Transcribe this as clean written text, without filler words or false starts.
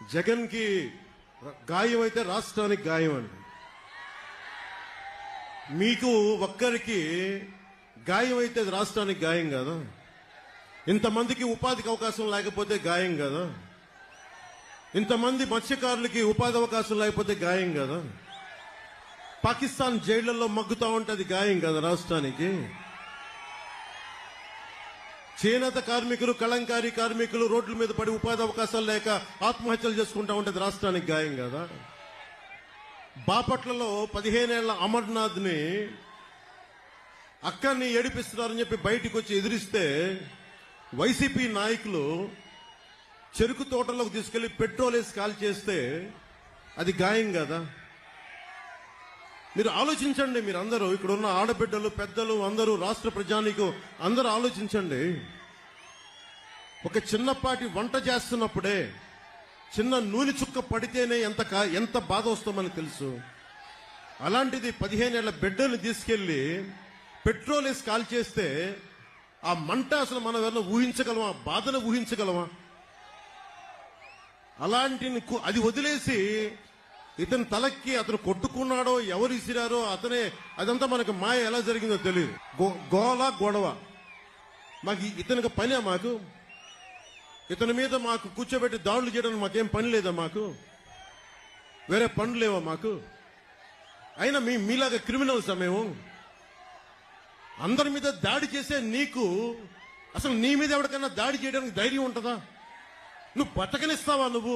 జగన్ కి గాయం అయితే రాష్ట్రానికి గాయం అండి. మీకు ఒక్కరికి గాయం అయితే అది రాష్ట్రానికి గాయం కదా. ఇంతమందికి ఉపాధికి అవకాశం లేకపోతే గాయం కదా. ఇంతమంది మత్స్యకారులకి ఉపాధి అవకాశం లేకపోతే గాయం కదా. పాకిస్తాన్ జైళ్లలో మగ్గుతా ఉంటే అది గాయం కదా రాష్ట్రానికి. చేనేత కార్మికులు, కళంకారీ కార్మికులు రోడ్ల మీద పడి ఉపాధి అవకాశాలు లేక ఆత్మహత్యలు చేసుకుంటా ఉంటే రాష్ట్రానికి గాయం కదా. బాపట్లలో 15 ఏళ్ల అమర్నాథ్ ని అక్కడిని ఏడిపిస్తున్నారని చెప్పి బయటికి వచ్చి ఎదిరిస్తే వైసీపీ నాయకులు చెరుకు తోటలోకి తీసుకెళ్లి పెట్రోల్ వేసి కాల్ చేస్తే అది గాయం కదా. మీరు ఆలోచించండి. మీరు అందరూ ఇక్కడ ఉన్న ఆడబిడ్డలు, పెద్దలు అందరూ, రాష్ట్ర ప్రజానీకు అందరూ ఆలోచించండి. ఒక చిన్నపాటి వంట చేస్తున్నప్పుడే చిన్న నూనె చుక్క పడితేనే ఎంత బాధ వస్తుందని తెలుసు. అలాంటిది 15 ఏళ్ల బిడ్డను తీసుకెళ్లి పెట్రోల్ వేసి కాల్ చేస్తే ఆ మంట అసలు మనం ఎవరైనా ఊహించగలమా? బాధను ఊహించగలమా? అలాంటి అది వదిలేసి ఇతని తలకి అతను కొట్టుకున్నాడో ఎవరు ఇసిరారో అతనే, అదంతా మనకు మాయ ఎలా జరిగిందో తెలియదు. గోల గొడవ. మాకు ఇతనికి పనే? మాకు ఇతని మీద మాకు కూర్చోబెట్టి దాడులు చేయడానికి మాకేం పని లేదా? మాకు వేరే పనులు లేవా మాకు? అయినా మీలాగా క్రిమినల్స్ మేము. అందరి మీద దాడి చేసే నీకు అసలు నీ మీద ఎవరికైనా దాడి చేయడానికి ధైర్యం ఉంటుందా? నువ్వు బతకనిస్తావా? నువ్వు